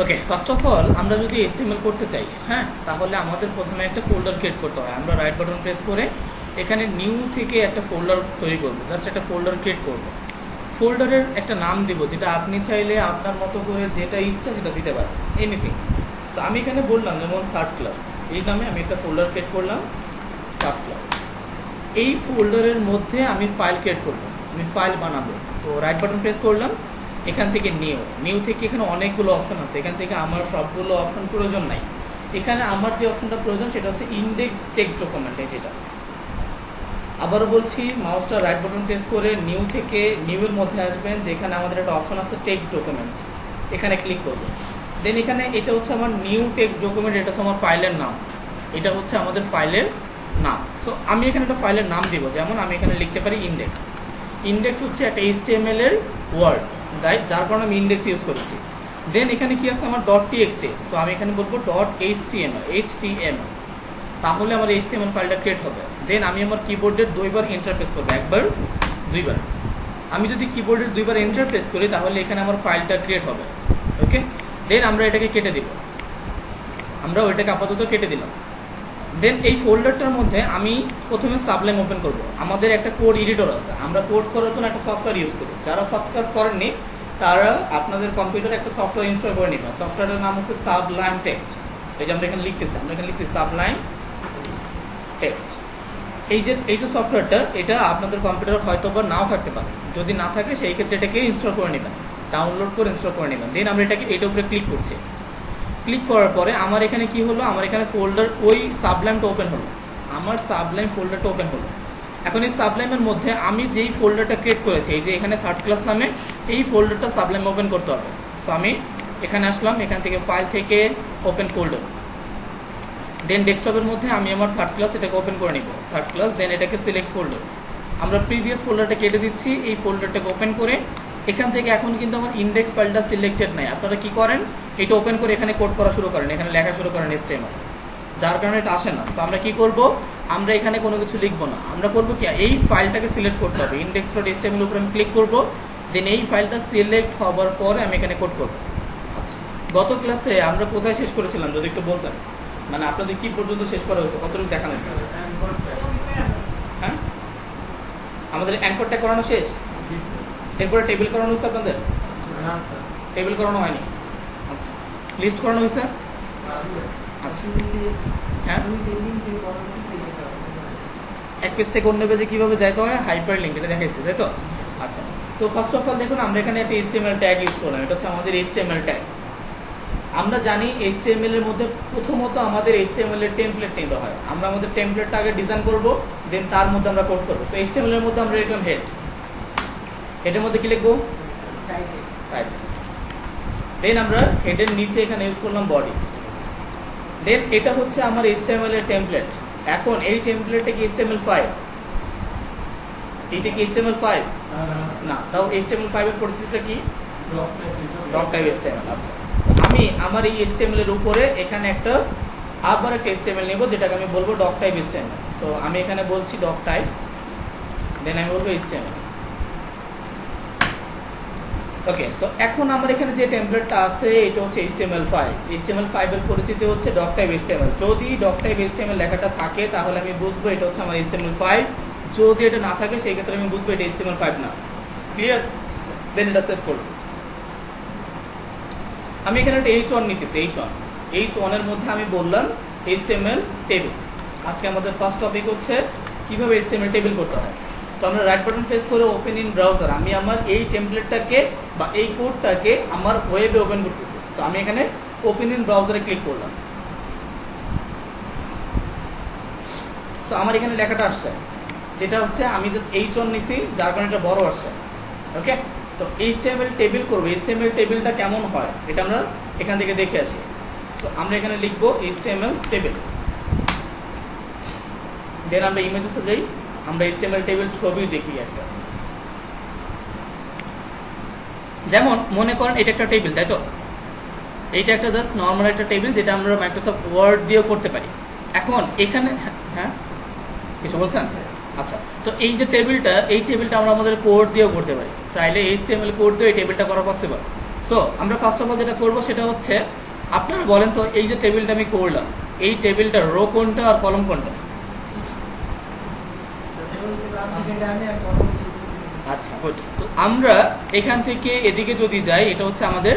Okay, first of all আমরা যদি HTML করতে চাই, হ্যাঁ, তাহলে আমাদের প্রথমে একটা ফোল্ডার ক্রিয়েট করতে হয়। আমরা রাইট বাটন প্রেস করে এখানে নিউ থেকে একটা ফোল্ডার তৈরি করব, জাস্ট একটা ফোল্ডার ক্রিয়েট করব। ফোল্ডারের একটা নাম দিব, যেটা আপনি চাইলে আপনার মতো করে যেটা ইচ্ছা সেটা দিতে পারেন, এনিথিং। সো আমি এখানে বললাম যেমন থার্ড ক্লাস, এই নামে আমি একটা ফোল্ডার ক্রিয়েট করলাম, থার্ড ক্লাস। এই ফোল্ডারের মধ্যে আমি ফাইল ক্রিয়েট করব, আমি ফাইল বানাবো। তো রাইট বাটন প্রেস করলাম, এখান থেকে নিউ থেকে এখানে অনেকগুলো অপশন আছে, এখান থেকে আমার সবগুলো অপশন প্রয়োজন নাই। এখানে আমার যে অপশনটা প্রয়োজন সেটা হচ্ছে ইন্ডেক্স টেক্সট ডকুমেন্ট, যেটা আবারও বলছি, মাউসটা রাইট বাটন প্রেস করে নিউ থেকে নিউয়ের মধ্যে আসবেন, যেখানে আমাদের একটা অপশন আছে টেক্সট ডকুমেন্ট, এখানে ক্লিক করব। দেন এখানে এটা হচ্ছে আমার নিউ টেক্সট ডকুমেন্ট, এটা হচ্ছে আমার ফাইলের নাম, এটা হচ্ছে আমাদের ফাইলের নাম। সো আমি এখানে একটা ফাইলের নাম দিব, যেমন আমি এখানে লিখতে পারি ইন্ডেক্স। ইন্ডেক্স হচ্ছে একটা HTML এর ওয়ার্ড, রাইট, যার কারণে আমি ইন্ডেক্স ইউজ করেছি। দেন এখানে কি আছে আমার .txt, সো আমি এখানে বলবো .html, তাহলে আমার HTML ফাইলটা ক্রিয়েট হবে। দেন আমি আমার কিবোর্ডের দুইবার এন্টার প্রেস করবো, একবার দুইবার। আমি যদি কিবোর্ডের দুইবার এন্টার প্রেস করি তাহলে এখানে আমার ফাইলটা ক্রিয়েট হবে। ওকে, দেন আমরা এটাকে কেটে দিব, আমরা ওইটাকে আপাতত কেটে দিলাম। দেন এই ফোল্ডারটার মধ্যে আমি প্রথমে সাবলাইম ওপেন করব। আমাদের একটা কোড এডিটর আছে, আমরা কোড করার জন্য একটা সফটওয়্যার ইউজ করি। যারা ফার্স্ট ক্লাস করেননি তারা আপনাদের কম্পিউটারে একটা সফটওয়্যার ইনস্টল করে নেবেন। সফটওয়্যারের নাম হচ্ছে সাবলাইম টেক্সট। এই যে আমরা এখানে লিখতেছি সাবলাইম টেক্সট। এই যে সফটওয়্যারটা, এটা আপনাদের কম্পিউটার হয়তো বা নাও থাকতে পারে। যদি না থাকে সেই ক্ষেত্রে এটাকে ইনস্টল করে নেবেন, ডাউনলোড করে ইনস্টল করে নেবেন। দেন আমরা এটার উপরে ক্লিক করছি। ক্লিক করার পরে আমার এখানে কি হলো, আমার এখানে ফোল্ডার ওই সাবলাইমটা ওপেন হলো, আমার সাবলাইম ফোল্ডারটা ওপেন হলো। এখন এই সাবলাইমের মধ্যে আমি যেই ফোল্ডারটা ক্রিয়েট করেছি, এই যে এখানে থার্ড ক্লাস নামে, এই ফোল্ডারটা সাবলাইম ওপেন করতে হবে। সো আমি এখানে আসলাম, এখান থেকে ফাইল থেকে ওপেন ফোল্ডার। দেন ডেস্কটপের মধ্যে আমি আমার থার্ড ক্লাস এটাকে ওপেন করে নিব, থার্ড ক্লাস। দেন এটাকে সিলেক্ট ফোল্ডার, আমরা প্রিভিয়াস ফোল্ডারটা কেটে দিচ্ছি, এই ফোল্ডারটাকে ওপেন করে এখান থেকে এখন কিন্তু আমার ইন্ডেক্স ফাইলটা সিলেক্টেড নাই। আপনারা কি করেন, এটা ওপেন করে এখানে কোড করা শুরু করেন, এখানে লেখা শুরু করেন HTML, যার কারণে এটা আসে না। তো আমরা কি করব, আমরা এখানে কোনো কিছু লিখবো না, আমরা করব কি, এই ফাইলটাকে সিলেক্ট করতে হবে, index.html উপরে আমি ক্লিক করব। দেন এই ফাইলটা সিলেক্ট হওয়ার পরে আমি এখানে কোড করব। আচ্ছা, গত ক্লাসে আমরা কোথায় শেষ করেছিলাম যদি একটু বলতেন, মানে আপনাদের কি পর্যন্ত শেষ করা হয়েছে, কতটুকু দেখানো হয়েছে? হ্যাঁ, আমাদের অ্যাঙ্কর ট্যাগ করানো শেষ, এরপরে টেবিল করানো হয়েছে আপনাদের? টেবিল করানো হয়নি। আচ্ছা, লিস্ট করানো হয়েছে? আচ্ছা, হ্যাঁ, এক পেজ থেকে অন্য পেজে কিভাবে যাইতে হয়, হাইপার লিঙ্ক, এটা দেখাইছে, তাই তো? আচ্ছা, তো ফার্স্ট অফ অল দেখুন, আমরা এখানে একটা HTML ট্যাগ ইউজ করলাম, এটা হচ্ছে আমাদের HTML ট্যাগ। আমরা জানি HTML এর মধ্যে প্রথমত আমাদের HTML এর টেমপ্লেট নিতে হয়। আমরা আমাদের টেমপ্লেটটা আগে ডিজাইন করব, দেন তার মধ্যে আমরা কোড করব। সো HTML এর মধ্যে আমরা লিখলাম হেড, হেডের মধ্যে কি লিখবো, টাইটেল। দেন আমরা হেডের নিচে এখানে ইউজ করলাম বডি। দেন এটা হচ্ছে আমার HTML এর টেমপ্লেট। এখন এই টেমপ্লেটটা কি HTML5? এইটা কি HTML5? না, তাও HTML5 এর পরিচিতিটা কি, ডক টাইপ HTML। আচ্ছা, আমি আমার এই HTML এর উপরে এখানে একটা আবার একটা HTML নেব, যেটাকে আমি বলবো ডক টাইপ HTML। সো আমি এখানে বলছি ডক টাইপ, দেন আমি বলবো HTML। ওকে, সো এখন আমার এখানে যে টেমপ্লেটটা আছে এটা হচ্ছে HTML5। HTML5 এর পরিচিতি হচ্ছে ডক টাইপ HTML। যদি ডক টাইপ HTML লেখাটা থাকে তাহলে আমি বুঝবো এটা হচ্ছে আমার HTML5, যদি এটা না থাকে সেই ক্ষেত্রে আমি বুঝবো এটা HTML5 না। ক্লিয়ার? দেন এটা সেভ করব। আমি এখানে একটা H1 নিতেছি, H1 এর মধ্যে আমি বললাম HTML টেবিল। আজকে আমাদের ফার্স্ট টপিক হচ্ছে কিভাবে HTML টেবিল করতে হয়। তো আমরা রাইট বাটন প্রেস করে ওপেন ইন ব্রাউজার, আমি আমার এই টেমপ্লেটটাকে বা এই কোডটাকে আমার ওয়েবে ওপেন করতেছি। সো আমি এখানে ওপেন ইন ব্রাউজারে ক্লিক করলাম। সো আমার এখানে লেখাটা আসছে, যেটা হচ্ছে আমি জাস্ট H1 নিছি, যার কারণে এটা বড় আসছে। ওকে, তো HTML টেবিল করবো, HTML টেবিলটা কেমন হয় এটা আমরা এখান থেকে দেখে আসি। সো আমরা এখানে লিখবো HTML টেবিল। দেন আমরা ইমেজেসে যাই, আমরা HTML টেবিল ছবি দেখি একটা। যেমন মনে করেন এটা একটা টেবিল, তাই তো? এইটা একটা জাস্ট নর্মাল একটা টেবিল, যেটা আমরা মাইক্রোসফট ওয়ার্ড দিয়েও করতে পারি। এখন এখানে, হ্যাঁ কিছু বলছেন? আচ্ছা, তো এই যে টেবিলটা, এই টেবিলটা আমরা আমাদের কোড দিয়েও করতে পারি, চাইলে HTML কোড দিয়ে এই টেবিলটা করা পসিবল। সো আমরা ফার্স্ট অফ অল যেটা করবো সেটা হচ্ছে, আপনারা বলেন তো এই যে টেবিলটা আমি করলাম, এই টেবিলটার রো কোনটা আর কলম কোনটা? আচ্ছা গুড। তো আমরা এখান থেকে এদিকে যদি যাই, এটা হচ্ছে আমাদের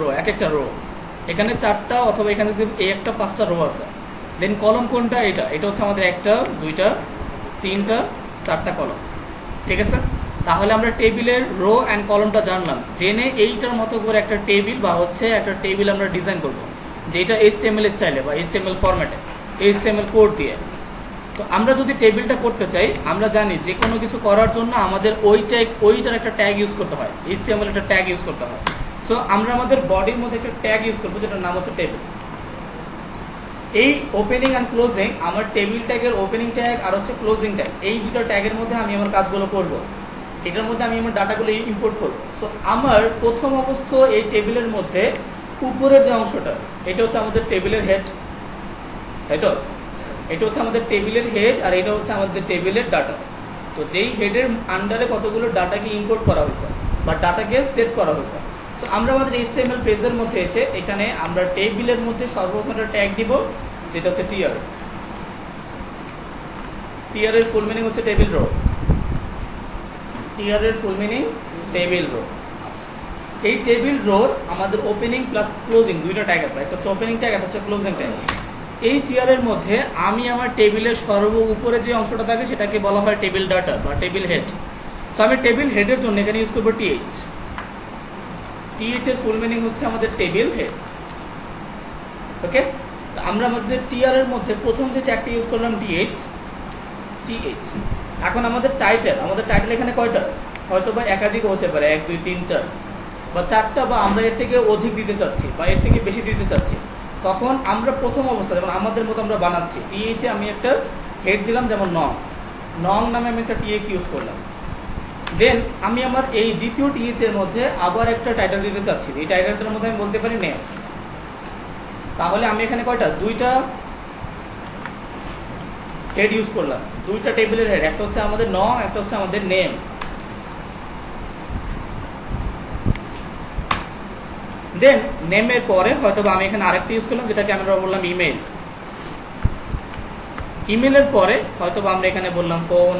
রো, এক একটা রো। এখানে 4টা অথবা এখানে যে এই একটা 5টা রো আছে। দেন কলম কোনটা? এটা হচ্ছে আমাদের 1টা 2টা 3টা 4টা কলম। ঠিক আছে, তাহলে আমরা টেবিলের রো অ্যান্ড কলমটা জানলাম। জেনে এইটার মতো করে একটা টেবিল বা হচ্ছে একটা টেবিল আমরা ডিজাইন করব, যেটা HTML স্টাইলে বা HTML ফরম্যাটে, HTML কোড দিয়ে। তো আমরা যদি টেবিলটা করতে চাই, আমরা জানি যে কোনো কিছু করার জন্য আমাদের ওইটার একটা ট্যাগ ইউজ করতে হয়, HTML একটা ট্যাগ ইউজ করতে হয়। সো আমরা আমাদের বডির মধ্যে একটা ট্যাগ ইউজ করবো, যেটার নাম হচ্ছে টেবিল। এই ওপেনিং অ্যান্ড ক্লোজিং, আমার টেবিল ট্যাগের ওপেনিং ট্যাগ আর হচ্ছে ক্লোজিং ট্যাগ, এই দুটো ট্যাগের মধ্যে আমি আমার কাজগুলো করব। এটার মধ্যে আমি আমার ডাটাগুলো ইম্পোর্ট করব। সো আমার প্রথম অবস্থা এই টেবিলের মধ্যে উপরের যে অংশটা, এটা হচ্ছে আমাদের টেবিলের হেড, তাই তো? এটা হচ্ছে আমাদের টেবিলের হেড আর এটা হচ্ছে আমাদের টেবিলের ডাটা। তো যেই হেডের আন্ডারে কতগুলো ডাটাকে ইম্পোর্ট করা হয়েছে বা ডাটাকে সেট করা হয়েছে। সো আমরা আমাদের HTML পেজের মধ্যে এসে এখানে আমরা টেবিলের মধ্যে সর্বপ্রথম একটা ট্যাগ দিব, যেটা হচ্ছে টিয়ার। টিয়ারের ফুল মিনিং হচ্ছে টেবিল রো। টিয়ারের ফুল মিনিং টেবিল রো। এই টেবিল রোর আমাদের ওপেনিং প্লাস ক্লোজিং দুইটা ট্যাগ আছে, একটা হচ্ছে ওপেনিং ট্যাগ, একটা হচ্ছে ক্লোজিং ট্যাগ। এই টিয়ারের মধ্যে আমি আমার টেবিলের সর্ব উপরে যে অংশটা থাকে সেটাকে বলা হয় টেবিল ডাটা বা টেবিল হেড। সো আমি টেবিল হেডের জন্য এখানে ইউজ করবো টিএইচ। টিএইচ এর ফুল মিনিং হচ্ছে আমাদের টেবিল হেড। ওকে, তো আমরা আমাদের টিয়ারের মধ্যে প্রথম যে ট্যাগটা ইউজ করলাম টিএইচ। এখন আমাদের টাইটেল এখানে কয়টা? হয়তো বা একাধিক হতে পারে, 1 2 3 4 বা 4টা, বা আমরা এর থেকে অধিক দিতে চাচ্ছি বা এর থেকে বেশি দিতে চাচ্ছি। তখন আমরা প্রথম অবস্থা যেমন আমাদের মতো আমরা বানাচ্ছি, টিএইচে আমি একটা হেড দিলাম, যেমন নং নামে আমি একটা টিএইচ ইউজ করলাম। দেন আমি আমার এই দ্বিতীয় টিএইচ এর মধ্যে আবার একটা টাইটেল দিতে চাচ্ছি, এই টাইটেলটার মধ্যে আমি বলতে পারি নেম। তাহলে আমি এখানে কয়টা? 2টা হেড ইউজ করলাম, 2টা টেবিলের হেড, একটা হচ্ছে আমাদের নং, একটা হচ্ছে আমাদের নেম। দেন নেমের পরে হয়তো আমি এখানে আরেকটা ইউজ করলাম, যেটাকে আমরা বললাম ইমেল। ইমেলের পরে হয়তো আমরা এখানে বললাম ফোন।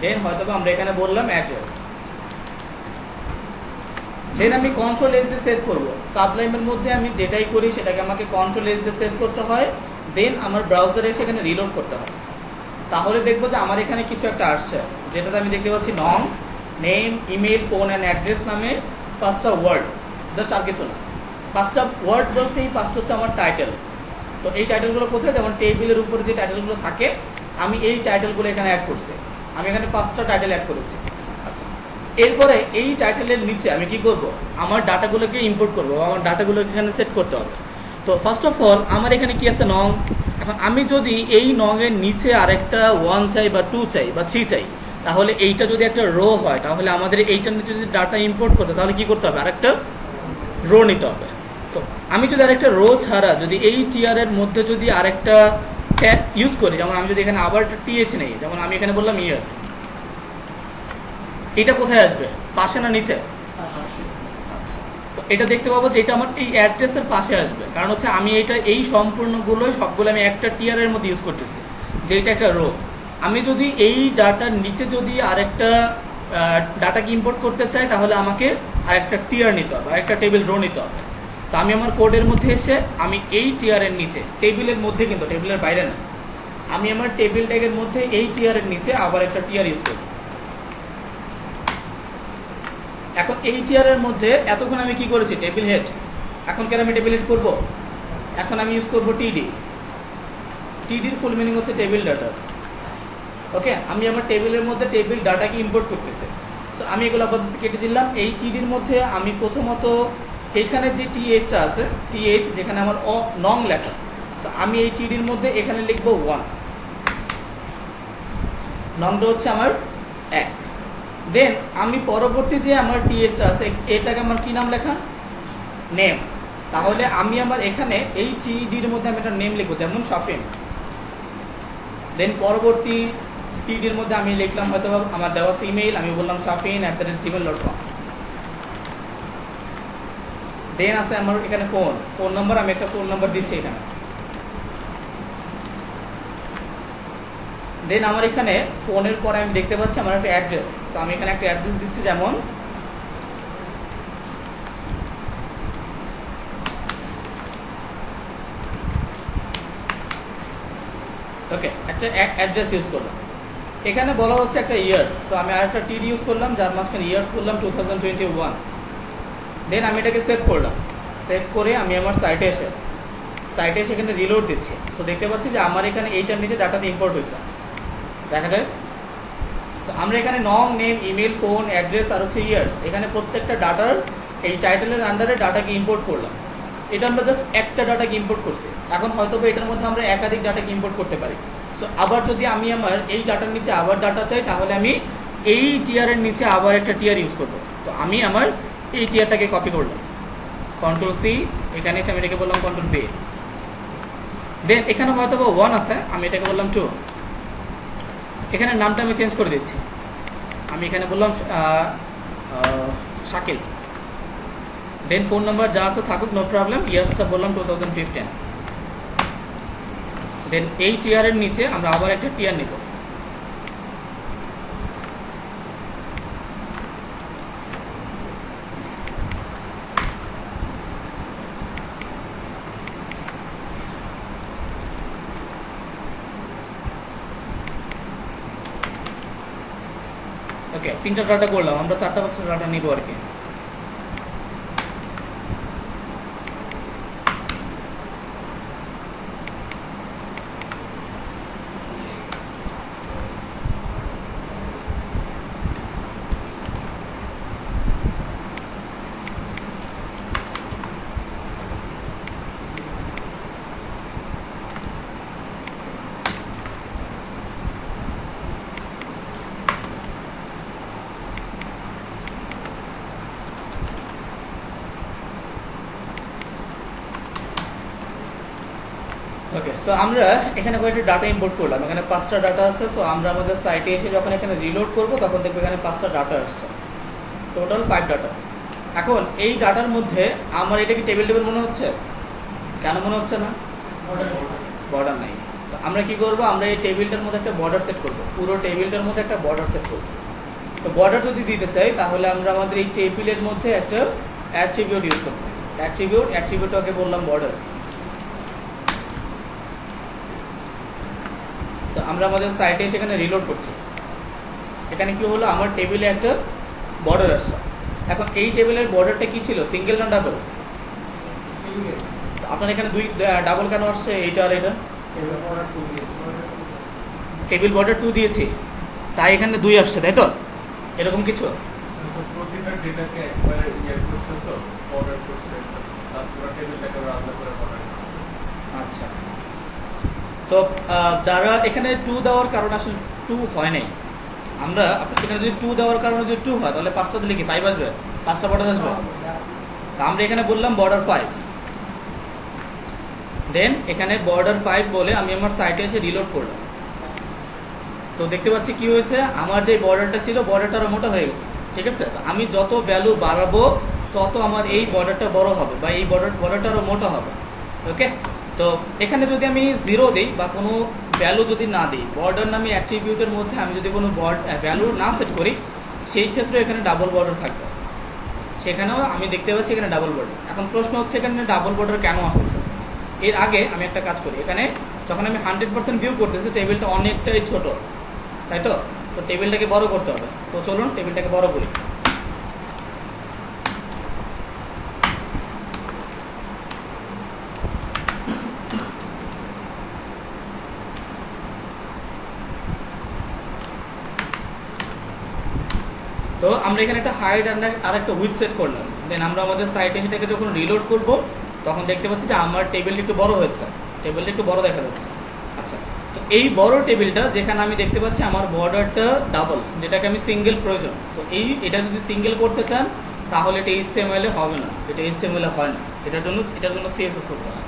দেন হয়তো আমরা এখানে বললাম অ্যাড্রেস। দেন আমি কন্ট্রোল এস দিয়ে সেভ করবো। সাবলাইমের মধ্যে আমি যেটাই করি সেটাকে আমাকে কন্ট্রোল এস দিয়ে সেভ করতে হয়। দেন আমার ব্রাউজারে এসে এখানে রিলোড করতে হয়। তাহলে দেখবো যে আমার এখানে কিছু একটা আসছে, যেটাতে আমি দেখতে পাচ্ছি নং, name, email, phone and address নামে 5টা ওয়ার্ড, জাস্ট আর কিছু না। 5টা ওয়ার্ড বলতে এই 5টা হচ্ছে আমার টাইটেল। তো এই টাইটেলগুলো কোথায়? যেমন টেবিলের উপরে যে টাইটেলগুলো থাকে, আমি এই টাইটেলগুলো এখানে অ্যাড করছি। আমি এখানে 5টা টাইটেল অ্যাড করেছি। আচ্ছা, এরপরে এই টাইটেলের নিচে আমি কি করব? আমার ডাটাগুলোকে ইম্পোর্ট করবো, আমার ডাটাগুলোকে এখানে সেট করতে হবে। তো ফার্স্ট অফ অল আমার এখানে কি আছে? নং। এখন আমি যদি এই নং এর নিচে আরেকটা 1 চাই বা 2 চাই বা 3 চাই, তাহলে এইটা যদি একটা রো হয়, তাহলে আমাদের এইটার নিচে যদি ডাটা ইম্পোর্ট করতে, তাহলে কি করতে হবে? আরেকটা রো নিতে হবে। তো আমি যদি আরেকটা রো ছাড়া যদি এই টিয়ারের মধ্যে যদি আরেকটা ট্যাগ ইউজ করি, যেমন আমি যদি এখানে আবার টিএইচ নেই, যেমন আমি এখানে বললাম ইয়ার্স, এটা কোথায় আসবে? পাশে না নিচে? আচ্ছা, তো এটা দেখতে পাবো যে এটা আমার এই অ্যাড্রেসের পাশে আসবে, কারণ হচ্ছে আমি এই সবগুলো আমি একটা টিয়ারের মধ্যে ইউজ করতেছি, যেটা একটা রো। আমি যদি এই ডাটার নিচে যদি আরেকটা ডাটাকে ইম্পোর্ট করতে চাই, তাহলে আমাকে আরেকটা টিয়ার নিতে হবে, আরেকটা টেবিল রো নিতে হবে। তো আমি আমার কোডের মধ্যে এসে আমি এই টিয়ারের নিচে, টেবিলের মধ্যে কিন্তু টেবিলের বাইরে না, আমি আমার টেবিল ট্যাগের মধ্যে এই টিয়ারের নিচে আবার একটা টিয়ার ইউজ করব। এখন এই টিয়ারের মধ্যে এতক্ষণ আমি কি করেছি? Table head. এখন কেন আমি টেবিল হেড করবো? এখন আমি ইউজ করবো টিডি। টিডির ফুল মিনিং হচ্ছে টেবিল ডাটা। ওকে, আমি আমার টেবিলের মধ্যে টেবিল ডাটাকে ইম্পোর্ট করতেছি। সো আমি এগুলো আপাতত কেটে দিলাম। এই টিডির মধ্যে আমি প্রথমত এখানে যে টিএইচটা আছে, টিএইচ যেখানে আমার নং লেখা, সো আমি এই টিডির মধ্যে এখানে লিখবো 1। নংটা হচ্ছে আমার 1। দেন আমি পরবর্তী যে আমার টিএসটা আছে, এটাকে আমার কি নাম লেখা? নেম। তাহলে আমি আমার এখানে এই টিডির মধ্যে আমি একটা নেম লিখবো, যেমন শাফিন। দেন পরবর্তী টিডির মধ্যে আমি লিখলাম হয়তো আমার দেওয়া ইমেইল, আমি বললাম shafiin@gmail.com। দেন আছে আমার এখানে ফোন নাম্বার, আমি একটা ফোন নাম্বার দিচ্ছি এখানে। দেন আমার এখানে ফোনের পরে আমি দেখতে পাচ্ছি আমার একটা অ্যাড্রেস। সো আমি এখানে একটা অ্যাড্রেস দিচ্ছি, যেমন ওকে একটা অ্যাড্রেস ইউজ করলাম। এখানে বলা হচ্ছে একটা ইয়ার্স, সো আমি আর একটা টিডি ইউজ করলাম, যার মাঝখানে ইয়ার্স করলাম 2021। দেন আমি এটাকে সেভ করলাম। সেভ করে আমি আমার সাইটে এসে এখানে রিলোড দিচ্ছি। সো দেখতে পাচ্ছি যে আমার এখানে এইটার নিচে ডাটাটা ইম্পোর্ট হয়েছে, দেখা যায়। সো আমরা এখানে নং, নেম, ইমেল, ফোন, অ্যাড্রেস আর হচ্ছে ইয়ার্স, এখানে প্রত্যেকটা ডাটার এই টাইটেলের আন্ডারে ডাটাকে ইম্পোর্ট করলাম। এটা আমরা জাস্ট একটা ডাটাকে ইম্পোর্ট করছি। এখন হয়তো এটার মধ্যে আমরা একাধিক ডাটাকে ইম্পোর্ট করতে পারি। সো আবার যদি আমি আমার এই ডাটার নিচে আবার ডাটা চাই, তাহলে আমি এই টিয়ারের নিচে আবার একটা টিয়ার ইউজ করব। তো আমি আমার এই টিয়ারটাকে কপি করলাম, Ctrl+C, এখানে এসে আমি এটাকে বললাম Ctrl+V। দেন এখানে হয়তো 1 আছে, আমি এটাকে বললাম 2। এখানে নামটা আমি চেঞ্জ করে দিচ্ছি, আমি এখানে বললাম শাকিল। দেন ফোন নাম্বার যা আছে থাকুক, নো প্রবলেম। ইয়ার্সটা বললাম 2015। দেন এই টিয়ারের নিচে আমরা আবার একটা টিয়ার নিব। ওকে, 3টা ডাটা করলাম, আমরা 4টা-5টা ডাটা নিব আর কি। ওকে, সো আমরা এখানে কয়েকটা ডাটা ইম্পোর্ট করলাম, এখানে 5টা ডাটা আছে। সো আমরা আমাদের সাইটে এসে যখন এখানে রিলোড করব, তখন দেখবো এখানে 5টা ডাটা আসছে, টোটাল 5 ডাটা। এখন এই ডাটার মধ্যে আমার এটা কি টেবিল মনে হচ্ছে? কেন মনে হচ্ছে না? বর্ডার নাই। তো আমরা কি করব, আমরা এই টেবিলটার মধ্যে একটা বর্ডার সেট করব, পুরো টেবিলটার মধ্যে একটা বর্ডার সেট করব। তো বর্ডার যদি দিতে চাই, তাহলে আমরা আমাদের এই টেবিলের মধ্যে একটা অ্যাট্রিবিউট ইউজ করব। অ্যাট্রিবিউটটাকে বললাম বর্ডার। সো আমরা আমাদের সাইটে সেখানে রিলোড করছি। এখানে কি হলো, আমার টেবিলে একটা বর্ডার আসছে। এখন এই টেবিলের বর্ডারটা কি ছিল, সিঙ্গেল না ডাবল? আপনার এখানে ডাবল কেন আসছে, এইটা আর এটা? টেবিল বর্ডার 2 দিয়েছি, তাই এখানে 2 আসছে, তাই তো? এরকম কিছু? আচ্ছা, তো যারা এখানে 2 দেওয়ার কারণে আসলে 2 হয় নাই। আমরা এখানে যদি 2 দেওয়ার কারণে যদি 2 হয়, তাহলে 5টা দিলে কি 5 আসবে? 5টা বর্ডার আসবে। তো আমরা এখানে বললাম বর্ডার 5। দেন এখানে বর্ডার 5 বলে আমি আমার সাইটে এসে রিলোড করলাম। তো দেখতে পাচ্ছি কি হয়েছে, আমার যে বর্ডারটা ছিল, বর্ডারটা আরো মোটা হয়ে গেছে। ঠিক আছে, তো আমি যত ভ্যালু বাড়াবো, তত আমার এই বর্ডারটা বড় হবে, বা এই বর্ডারটা আরো মোটা হবে। ওকে, তো এখানে যদি আমি 0 দিই বা কোনো ভ্যালু যদি না দিই, বর্ডার নামে অ্যাট্রিবিউটের মধ্যে আমি যদি কোনো ভ্যালু না সেট করি, সেই ক্ষেত্রে এখানে ডাবল বর্ডার থাকবে। সেখানেও আমি দেখতে পাচ্ছি এখানে ডাবল বর্ডার। এখন প্রশ্ন হচ্ছে, এখানে ডাবল বর্ডার কেন আসতেছে? এর আগে আমি একটা কাজ করি, এখানে যখন আমি 100% ভিউ করতেছি, টেবিলটা অনেকটাই ছোট, তাই তো? তো টেবিলটাকে বড় করতে হবে। তো চলুন টেবিলটাকে বড় করি। তো আমরা এখানে একটা হাইট আর একটা উইডথ সেট করলাম। দেন আমরা আমাদের সাইটে সেটাকে যখন রিলোড করব, তখন দেখতে পাচ্ছি যে আমার টেবিলটা একটু বড় হয়েছে, টেবিলটা একটু বড় দেখা যাচ্ছে। আচ্ছা, তো এই বড় টেবিলটা যেখানে আমি দেখতে পাচ্ছি আমার বর্ডারটা ডাবল, যেটাকে আমি সিঙ্গেল প্রয়োজন। তো এটা যদি সিঙ্গেল করতে চান, তাহলে এটা HTML এ হবে না, এটা HTML এ হয় না। এটার জন্য CSS করতে হয়।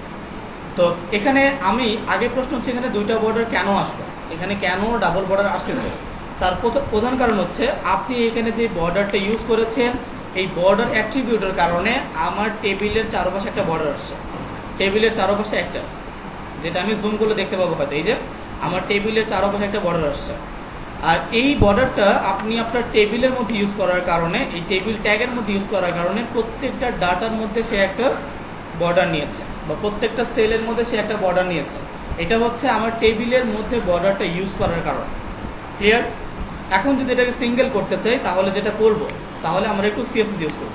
তো এখানে আমি আগে প্রশ্ন হচ্ছে এখানে দুইটা বর্ডার কেন আসলো, এখানে কেন ডাবল বর্ডার আসতেছে, তার প্রধান কারণ হচ্ছে আপনি এখানে যে বর্ডারটা ইউজ করেছেন এই বর্ডার অ্যাট্রিবিউটের কারণে আমার টেবিলের চারপাশে একটা বর্ডার আসছে, টেবিলের চারপাশে একটা, যেটা আমি জুম করলে দেখতে পাবো হয়তো, এই যে আমার টেবিলের চারপাশে একটা বর্ডার আসছে। আর এই বর্ডারটা আপনি আপনার টেবিলের মধ্যে ইউজ করার কারণে, এই টেবিল ট্যাগের মধ্যে ইউজ করার কারণে প্রত্যেকটা ডাটার মধ্যে সে একটা বর্ডার নিয়েছে, বা প্রত্যেকটা সেলের মধ্যে সে একটা বর্ডার নিয়েছে। এটা হচ্ছে আমার টেবিলের মধ্যে বর্ডারটা ইউজ করার কারণে। ক্লিয়ার? এখন যদি এটাকে সিঙ্গেল করতে চাই তাহলে যেটা করব, তাহলে আমরা একটু সিএসএস ইউজ করব।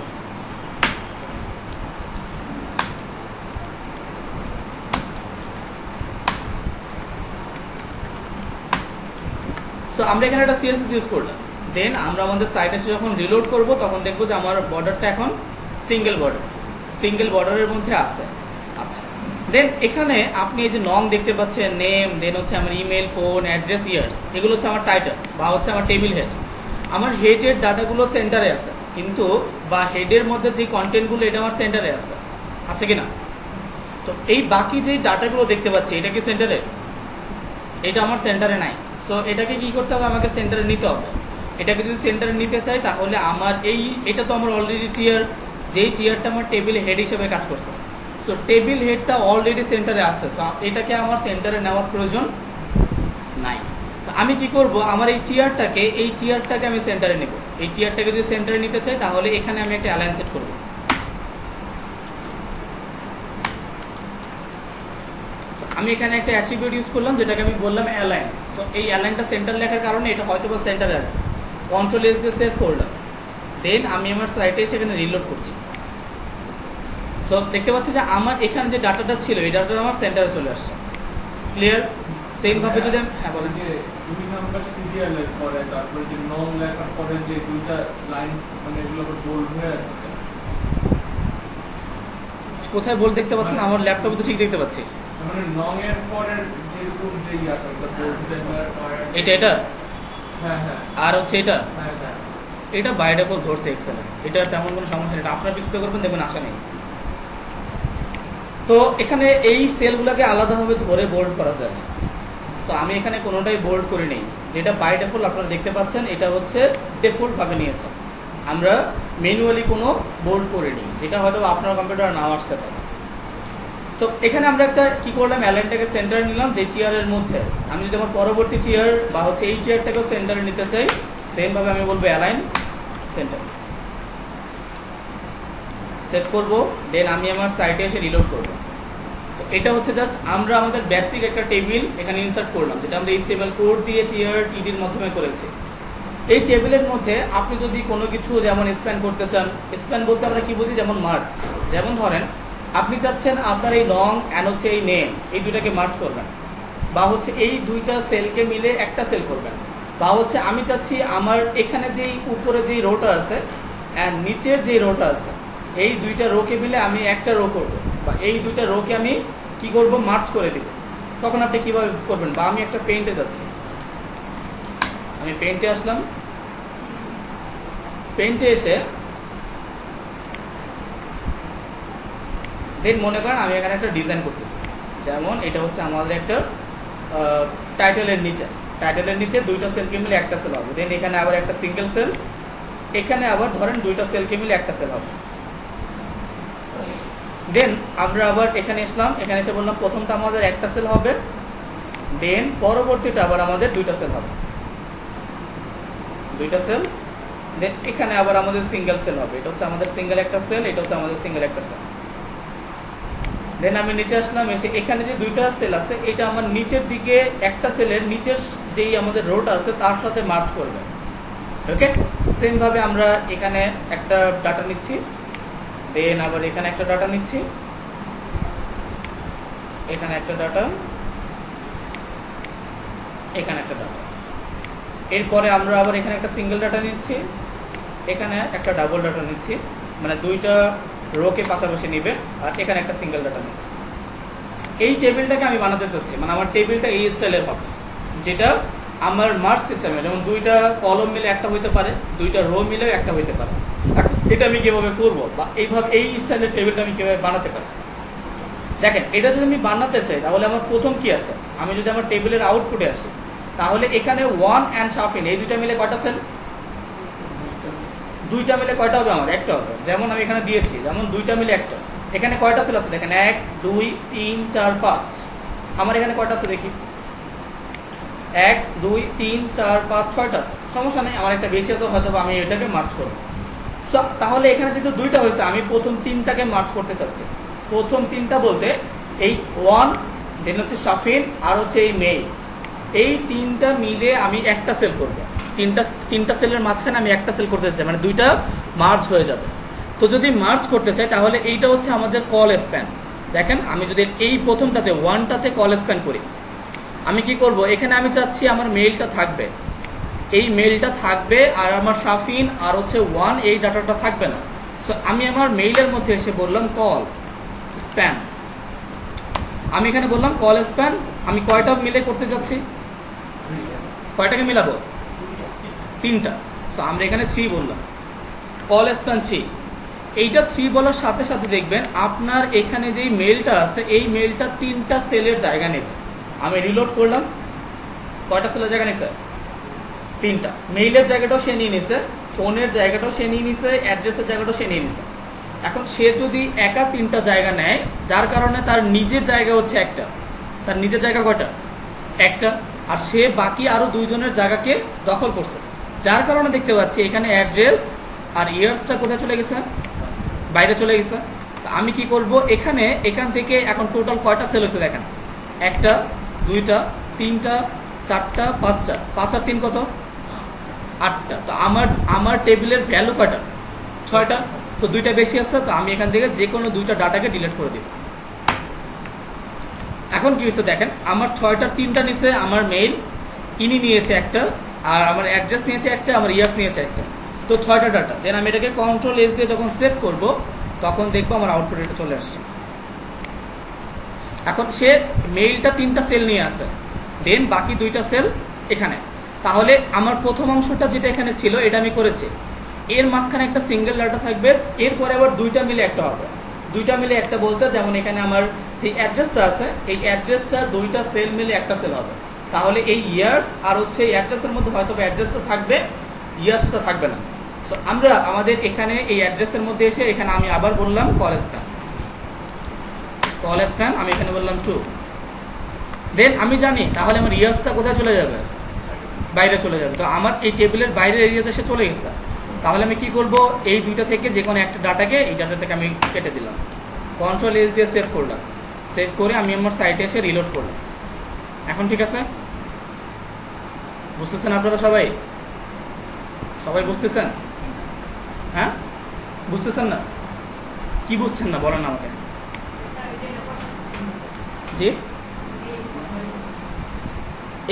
তো আমরা এখানে একটা সিএসএস ইউজ করলাম, দেন আমরা আমাদের সাইটে এসে যখন রিলোড করব তখন দেখবো যে আমার বর্ডারটা এখন সিঙ্গেল বর্ডারের মধ্যে আছে। আচ্ছা, দেন এখানে আপনি এই যে নং দেখতে পাচ্ছেন, নেম, দেন হচ্ছে আমার ইমেল, ফোন, অ্যাড্রেস, ইয়ার্স, এগুলো হচ্ছে আমার টাইটেল বা হচ্ছে আমার টেবিল হেড। আমার হেডের ডাটাগুলো সেন্টারে আছে, কিন্তু বা হেডের মধ্যে যে কন্টেন্টগুলো এটা আমার সেন্টারে আছে কিনা? তো এই বাকি যে ডাটাগুলো দেখতে পাচ্ছি এটা কি সেন্টারে? এটা আমার সেন্টারে নাই। সো এটাকে কি করতে হবে? আমাকে সেন্টারে নিতে হবে। এটাকে যদি সেন্টারে নিতে চাই তাহলে আমার এটা তো আমার অলরেডি টিয়ার, যেই টিয়ারটা আমার টেবিল হেড হিসেবে কাজ করছে। সো টেবিল হেডটা অলরেডি সেন্টারে আছে, সো এটাকে আমার সেন্টারে নেওয়ার প্রয়োজন নাই। তো আমি কি করব? আমার এই টিয়ারটাকে আমি সেন্টারে নেব। এই টিয়ারটাকে যদি সেন্টারে নিতে চাই তাহলে এখানে আমি একটা অ্যালাইন সেট করব। আমি এখানে একটা অ্যাট্রিবিউট ইউজ করলাম যেটাকে আমি বললাম অ্যালাইন। সো এই অ্যালাইনটা সেন্টার লেখার কারণে এটা হয়তো বা সেন্টার অ্যালাইন। কন্ট্রোল এস দিয়ে সেভ করলাম, দেন আমি আমার সাইটে সেখানে রিলোড করছি। সো দেখতে পাচ্ছি যে আমার এখানে যে ডাটাটা ছিল এই ডাটাটা আমার সেন্টারে চলে আসছে। ক্লিয়ার? সেম ভাবে যদি হ্যাঁ বলেন, যে দুই নাম্বার সিরিয়াল এর পরে তারপরে যে নং লেখার পরে যে দুইটা লাইন মানে এগুলো বোল্ড হয়ে আছে, কোথায় বল দেখতে পাচ্ছেন? আমার ল্যাপটপে তো ঠিক দেখতে পাচ্ছি। মানে নং এর পরে যেরকম যে ইয়াটা বোল্ড লেখার পরে এটা হ্যাঁ হ্যাঁ আর হচ্ছে এটা হ্যাঁ হ্যাঁ এটা বাই ডিফল্ট ধরছে এক্সেলে, এটা তেমন কোনো সমস্যা নেই। এটা আপনার বিস্তৃত করবেন, দেখবেন আশা নেই। তো এখানে এই সেলগুলোকে আলাদাভাবে ধরে বোল্ড করা যায়। সো আমি এখানে কোনোটাই বোল্ড করে নেই, যেটা বাই ডিফল্ট আপনারা দেখতে পাচ্ছেন এটা হচ্ছে ডিফল্ট ভাবে নিয়েছে। আমরা ম্যানুয়ালি কোনো বোল্ড করে নিই, যেটা হয়তো আপনার কম্পিউটার নাও আসতে পারে। সো এখানে আমরা একটা কি করলাম, অ্যালাইনটাকে সেন্টারে নিলাম যে টিয়ারের মধ্যে। আমি যদি আমার পরবর্তী টিয়ার বা হচ্ছে এই টিয়ারটাকেও সেন্টারে নিতে চাই, সেম ভাবে আমি বলবো অ্যালাইন সেন্টার, সেট করব, দেন আমি আমার সাইটে এসে রিলোড করব। তো এটা হচ্ছে জাস্ট আমরা আমাদের বেসিক একটা টেবিল এখানে ইনসার্ট করলাম, যেটা আমরা HTML কোড দিয়ে টিয়ার টিডির মাধ্যমে করেছি। এই টেবিলের মধ্যে আপনি যদি কোনো কিছু যেমন স্প্যান করতে চান, স্প্যান বলতে আমরা কি বুঝি, যেমন মার্জ। যেমন ধরেন আপনি চাচ্ছেন আপনার এই লং অ্যান্ড হচ্ছে এই নেম এই দুইটাকে মার্জ করবেন, বা হচ্ছে এই দুইটা সেলকে মিলে একটা সেল করবেন, বা হচ্ছে আমি চাচ্ছি আমার এখানে যেই উপরে যেই রোটা আছে অ্যান্ড নিচের যেই রোটা আছে এই দুইটা রোকে মিলে আমি একটা রো করব, বা এই দুইটা রোকে আমি কি করব, মার্জ করে দিব। তখন আপনি কিভাবে করবেন? বা আমি একটা পেইন্টে যাচ্ছি, আমি পেইন্টে আসলাম, পেইন্টে এসে দেন মনে করেন আমি এখানে একটা ডিজাইন করতেছি। যেমন এটা হচ্ছে আমাদের একটা টাইটেলের নিচে দুইটা সেলকে মিলে একটা সেল হবে, দেন এখানে আবার একটা সিঙ্গেল সেল, এখানে আবার ধরেন দুইটা সেলকে মিলে একটা সেল হবে। দেন আমরা আবার এখানে আসলাম, এখানে এসে বললাম প্রথমটা আমাদের একটা সেল হবে, দেন পরবর্তীটা আবার আমাদের দুইটা সেল হবে, দুইটা সেল, দেন এখানে আবার আমাদের সিঙ্গেল সেল হবে। এটা হচ্ছে আমাদের সিঙ্গেল একটা সেল, এটা হচ্ছে আমাদের সিঙ্গেল একটা সেল। দেন আমি নিচে আসলাম, এসে এখানে যে দুইটা সেল আছে এটা আমার নিচের দিকে একটা সেলের নিচের যেই আমাদের রোটা আছে তার সাথে মার্চ করবে। ওকে, সেম ভাবে আমরা এখানে একটা ডাটা নিচ্ছি, দেন আবার এখানে একটা ডাটা নিচ্ছি, এখানে একটা ডাটা, এখানে একটা ডাটা। এরপরে আমরা আবার এখানে একটা সিঙ্গেল ডাটা নিচ্ছি, এখানে একটা ডাবল ডাটা নিচ্ছি, মানে দুইটা রোকে পাশাপাশি নিবে, আর এখানে একটা সিঙ্গেল ডাটা নিচ্ছি। এই টেবিলটাকে আমি বানাতে চাচ্ছি, মানে আমার টেবিলটা এই স্টাইলের হবে, যেটা আমার মার্জ সিস্টেমে যেমন দুইটা কলম মিলে একটা হইতে পারে, দুইটা রো মিলেও একটা হইতে পারে। এটা আমি কিভাবে করবো, বা এইভাবে এই স্টাইলের টেবিলটা আমি কিভাবে বানাতে পারি? দেখেন এটা যদি আমি বানাতে চাই তাহলে আমার প্রথম কি আছে, আমি যদি আমার টেবিলের আউটপুটে আসি তাহলে এখানে ওয়ান অ্যান্ড শাফিন এই দুইটা মিলে কয়টা সেল, দুইটা মিলে কয়টা হবে আমার একটা হবে। যেমন আমি এখানে দিয়েছি যেমন দুইটা মিলে একটা, এখানে কয়টা সেল আছে দেখেন 1 2 3 4 5, আমার এখানে কয়টা আছে দেখি 1 2 3 4 5 6টা আছে, সমস্যা নেই, আমার একটা বেশি আছে হয়তো আমি এটাকে মার্চ করবো। তাহলে এখানে যেহেতু দুইটা হয়েছে আমি প্রথম তিনটাকে মার্চ করতে চাচ্ছি। প্রথম তিনটা বলতে এই ওয়ান দেন হচ্ছে শাফিন আর হচ্ছে এই মেইল, এই তিনটা মিলে আমি একটা সেল করবো। তিনটা সেলের মাঝখানে আমি একটা সেল করতে চাই, মানে দুইটা মার্চ হয়ে যাবে। তো যদি মার্চ করতে চাই তাহলে এইটা হচ্ছে আমাদের কল স্প্যান। দেখেন আমি যদি এই প্রথমটাতে ওয়ানটাতে কল স্প্যান করি, আমি কি করব, এখানে আমি চাচ্ছি আমার মেইলটা থাকবে, এই মেইলটা থাকবে আর আমার শাফিন আর হচ্ছে ওয়ান এই ডাটাটা থাকবে না। সো আমি আমার মেইলের মধ্যে এসে বললাম কল স্প্যান, আমি এখানে বললাম কল স্প্যান, আমি কয়টা মিলে করতে যাচ্ছি, কয়টাকে মিলাবো, তিনটা। সো আমরা এখানে 3 বললাম, কল স্প্যান 3। এইটা 3 বলার সাথে সাথে দেখবেন আপনার এখানে যেই মেইলটা আছে এই মেইলটা তিনটা সেলের জায়গা নেবে। আমি রিলোড করলাম, কয়টা সেলের জায়গা নিছে, তিনটা। মেইলের জায়গাটাও সে নিয়ে নিছে, ফোনের জায়গাটাও সে নিয়ে নিছে, অ্যাড্রেসের জায়গাটাও সে নিয়ে নিছে। এখন সে যদি একা তিনটা জায়গা নেয়, যার কারণে তার নিজের জায়গা হচ্ছে একটা, তার নিজের জায়গা কয়টা, একটা, আর সে বাকি আরো দুইজনের জায়গাকে দখল করছে, যার কারণে দেখতে পাচ্ছি এখানে অ্যাড্রেস আর ইয়ার্সটা কোথায় চলে গেছে, বাইরে চলে গেছে। তো আমি কি করব, এখান থেকে এখন টোটাল কয়টা সেল হয়েছে দেখেন, একটা দুইটা তিনটা চারটা পাঁচটা, 5 আর 3 কত, 8টা। তো আমার টেবিলের ভ্যালু কয়টা, 6টা। তো দুইটা বেশি আছে, তো আমি এখান থেকে যে কোনো দুইটা ডাটাকে ডিলিট করে দিব। এখন কি হয়েছে দেখেন, আমার 6টার 3টা নিচে আমার মেইল, ইনি নিয়েছে একটা, আর আমার অ্যাড্রেস নিয়েছে একটা, আমার ইয়ার্স নিয়েছে একটা, তো 6টা ডাটা। দেন আমি এটাকে কন্ট্রোল এস দিয়ে যখন সেভ করব তখন দেখবো আমার আউটপুট এটা চলে আসছে। এখন সে মেইলটা 3টা সেল নিয়ে আসে, দেন বাকি 2টা সেল এখানে। তাহলে আমার প্রথম অংশটা যেটা এখানে ছিল এটা আমি করেছি, এর মাঝখানে একটা সিঙ্গেল ডাটা থাকবে, এরপরে আবার 2টা মিলে একটা হবে। 2টা মিলে একটা বলতে যেমন এখানে আমার যে অ্যাড্রেসটা আছে এই অ্যাড্রেসটা 2টা সেল মিলে একটা সেল হবে। তাহলে এই ইয়ার্স আর হচ্ছে এই অ্যাড্রেসের মধ্যে হয়তো অ্যাড্রেসটা থাকবে, ইয়ার্সটা থাকবে না। সো আমরা আমাদের এখানে এই অ্যাড্রেসের মধ্যে এসে এখানে আমি আবার বললাম কল স্প্যান, আমি এখানে বললাম 2। দেন আমি জানি তাহলে আমার ইয়ার্সটা কোথায় চলে যাবে, বাইরে চলে যাবে। তো আমার এই টেবিলের বাইরের এরিয়াতে সে চলে গেছে, তাহলে আমি কি করব, এই দুইটা থেকে যে কোনো একটা ডাটাকে এই ডাটা থেকে আমি কেটে দিলাম, কন্ট্রোল এস দিয়ে সেভ করলাম, সেভ করে আমি আমার সাইটে এসে রিলোড করলাম। এখন ঠিক আছে, বুঝতেছেন আপনারা সবাই, সবাই বুঝতেছেন, হ্যাঁ বুঝতেছেন না, কি বুঝছেন না বলেন আমাকে। জি,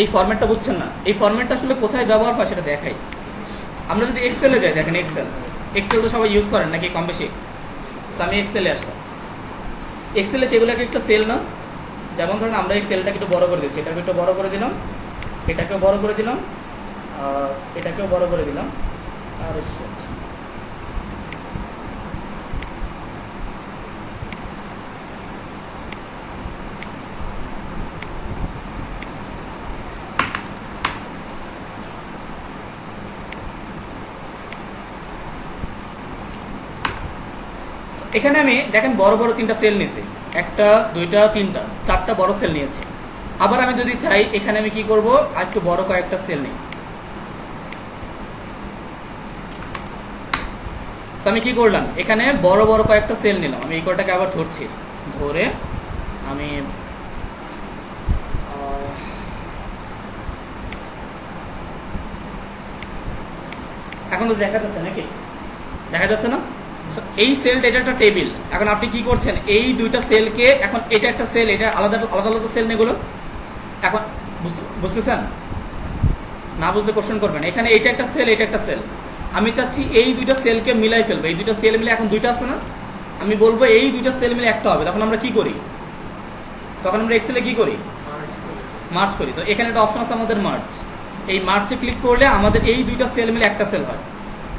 এই ফরম্যাটটা বুঝছেন না, এই ফরম্যাটটা আসলে কোথায় ব্যবহার হয় সেটা দেখাই। আমরা যদি এক্সেলে যাই, দেখেন এক্সেল তো সবাই ইউজ করেন নাকি কম বেশি। আমি এক্সেলে আসলাম, এক্সেলে সেগুলোকে একটা সেল না, যেমন ধরুন আমরা এই সেলটাকে একটু বড় করে দিচ্ছি, এটাকে একটু বড় করে দিলাম, এটাকেও বড় করে দিলাম, এটাকেও বড় করে দিলাম, আর এখানে আমি দেখেন বড় বড় 3টা সেল নিয়েছি, 1টা 2টা 3টা 4টা বড় সেল নিয়েছি। আবার আমি যদি চাই এখানে আমি কি করব, আর একটু বড় কয়েকটা সেল নিই। আমি কি করলাম, এখানে বড় বড় কয়েকটা সেল নিলাম, আমি এই কয়টাকে আবার ধরছি, ধরে আমি এখন তো দেখা যাচ্ছে নাকি, দেখা যাচ্ছে না, এই সেলটা এটা একটা টেবিল। এখন আপনি কি করছেন, এই দুইটা সেলকে, এখন এটা একটা সেল, এটা আলাদা আলাদা আলাদা সেল নেগুলো। এখন বুঝতেছেন না, বুঝতে কোশ্চেন করবেন। এখানে এটা একটা সেল, এটা একটা সেল, আমি চাচ্ছি এই দুইটা সেলকে মিলাই ফেলবো। এই দুইটা সেল মিলে এখন 2টা আছে না, আমি বলবো এই 2টা সেল মিলে একটা হবে। তখন আমরা কি করি, তখন আমরা এক্সেলে কি করি, মার্চ করি। তো এখানে একটা অপশন আছে আমাদের মার্চ, এই মার্চে ক্লিক করলে আমাদের এই 2টা সেল মিলে একটা সেল হয়।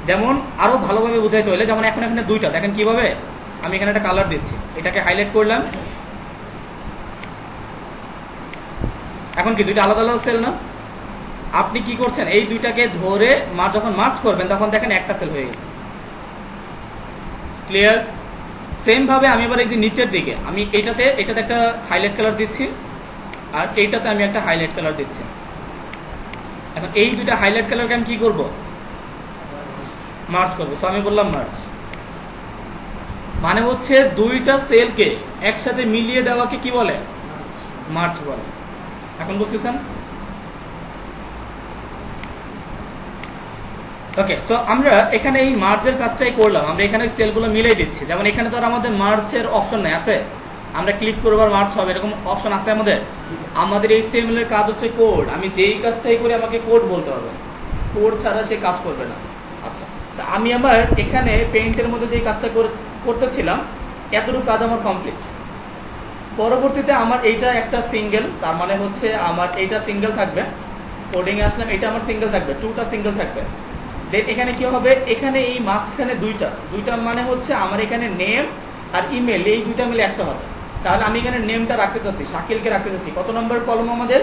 যেমন আরো ভালোভাবে বোঝাইতে হলে, যেমন এখন এখানে 2টা, দেখেন কিভাবে, আমি এখানে একটা কালার দিচ্ছি, এটাকে হাইলাইট করলাম, এখন কি দুইটা আলাদা আলাদা সেল না? আপনি কি করছেন, এই দুইটাকে ধরে যখন মার্চ করবেন তখন দেখেন একটা সেল হয়ে গেছে। ক্লিয়ার? সেম ভাবে আমি এবার এই যে নিচের দিকে আমি এটাতে একটা হাইলাইট কালার দিচ্ছি, আর এইটাতে আমি একটা হাইলাইট কালার দিচ্ছি। এখন এই দুইটা হাইলাইট কালারকে আমি কি করব, মার্চ করবো। সো আমি বললাম মার্চ, মানে হচ্ছে দুইটা সেলকে একসাথে মিলিয়ে দেওয়াকে কি বলে, মার্চ বলে। এখন বুঝতেছেন? ওকে, সো আমরা এখানে এই মার্চের কাজটাই করলাম, আমরা এখানে সেলগুলো মিলিয়ে দিচ্ছি। যেমন এখানে তো আর আমাদের মার্চের অপশন নাই, আছে? আমরা ক্লিক করবো আর মার্চ হবে এরকম অপশন আছে আমাদের? আমাদের এই HTML এর কাজ হচ্ছে কোড। আমি যেই কাজটাই করি আমাকে কোড বলতে হবে, কোড ছাড়া সে কাজ করবে না। আচ্ছা, তা আমি আমার এখানে পেইন্টের মধ্যে যেই কাজটা করতেছিলাম এতটুকু কাজ আমার কমপ্লিট। পরবর্তীতে আমার এইটা একটা সিঙ্গেল, তার মানে হচ্ছে আমার এইটা সিঙ্গেল থাকবে। কোডিংয়ে আসলাম, এটা আমার সিঙ্গেল থাকবে, টুটা সিঙ্গেল থাকবে। দেন এখানে কি হবে, এখানে এই মাঝখানে দুইটা মানে হচ্ছে আমার এখানে নেম আর ইমেল, এই দুইটা মিলে একটা হবে। তাহলে আমি এখানে নেমটা রাখতে চাচ্ছি, শাকিলকে রাখতে চাচ্ছি। কত নম্বর কলম আমাদের?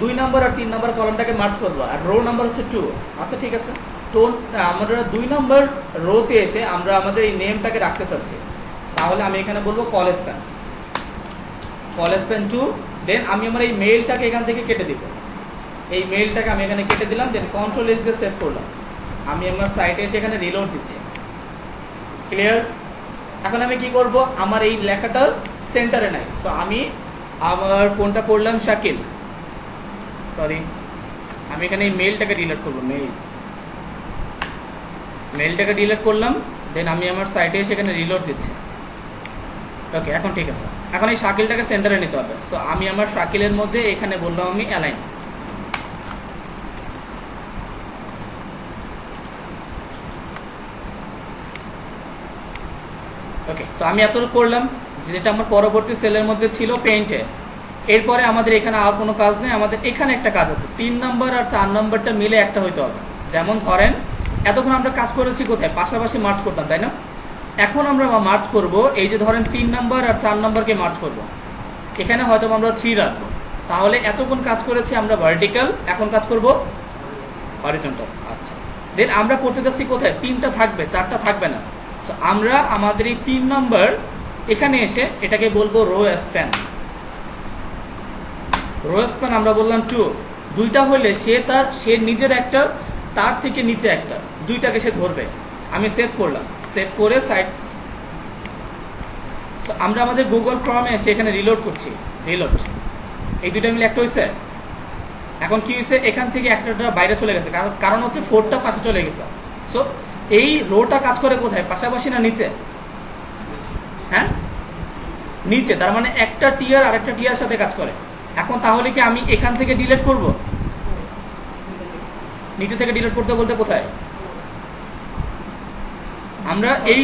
2 নম্বর আর 3 নম্বর কলমটাকে মার্চ করবো, আর রো নাম্বার হচ্ছে 2। আচ্ছা ঠিক আছে, তো আমরা 2 নম্বর রোতে এসে আমরা আমাদের এই নেমটাকে রাখতে চাচ্ছি। তাহলে আমি এখানে বলবো কলেজ প্যান 2। দেন আমি আমার এই মেইলটাকে এখান থেকে কেটে দিব, এই মেইলটাকে আমি এখানে কেটে দিলাম। দেন কন্ট্রোল-S দিয়ে সেভ করলাম। আমি আমার সাইটে এসে এখানে রিলোড দিচ্ছি। ক্লিয়ার? এখন আমি কি করব, আমার এই লেখাটা সেন্টারে নাই। সো আমি আমার কোনটা করলাম, শাকিল, সরি, আমি এখানে এই মেইলটাকে ডিলিট করবো, মেইলটাকে ডিলিট করলাম। দেন আমি আমার সাইটে এসে এখানে রিলোড দিচ্ছি। ওকে, এখন ঠিক আছে। এখন এই শাকিলটাকে সেন্টারে নিতে হবে। সো আমি আমার শাকিলের মধ্যে এখানে বললাম আমি অ্যালাইন। ওকে, তো আমি এতটুকু করলাম, যেটা আমার পরবর্তী সেলের মধ্যে ছিল পেইন্টে। এরপরে আমাদের এখানে আর কোনো কাজ নেই, আমাদের এখানে একটা কাজ আছে। 3 নম্বর আর 4 নম্বরটা মিলে একটা হইতে হবে। যেমন ধরেন এতক্ষণ আমরা কাজ করেছি কোথায়, পাশাপাশি মার্চ করতাম, তাই না? এখন আমরা মার্চ করব, এই যে ধরেন 3 নম্বর আর 4 নম্বরকে মার্চ করব। এখানে হয়তো আমরা 3 রাখবো। তাহলে এতক্ষণ কাজ করেছি আমরা ভার্টিক্যাল, এখন কাজ করব হরিজন্টাল। আচ্ছা, দেন আমরা করতে যাচ্ছি কোথায়, 3টা থাকবে, 4টা থাকবে না। সো আমরা আমাদের এই 3 নম্বর এখানে এসে এটাকে বলবো রো স্প্যান। রো স্প্যান আমরা বললাম 2। দুইটা হলে সে নিজের একটা, তার থেকে নিচে একটা, দুইটাকে সে ধরবে। আমি সেভ করলাম, সেভ করে সাইট, আমরা আমাদের গুগল ক্রমে এসে এখানে রিলোড করছি, রিলোড। এই দুইটা মিলে একটা হয়েছে। এখন কি হয়েছে, এখান থেকে একটা বাইরে চলে গেছে, কারণ হচ্ছে 4টা পাশে চলে গেছে। সো এই রোটা কাজ করে কোথায়, পাশাপাশি না নিচে? হ্যাঁ, নিচে। তার মানে একটা টিয়ার আর একটা টিয়ার সাথে কাজ করে। এখন তাহলে কি আমি এখান থেকে ডিলিট করব? নিচে থেকে ডিলিট করতে বলতে কোথায়, আমরা এই,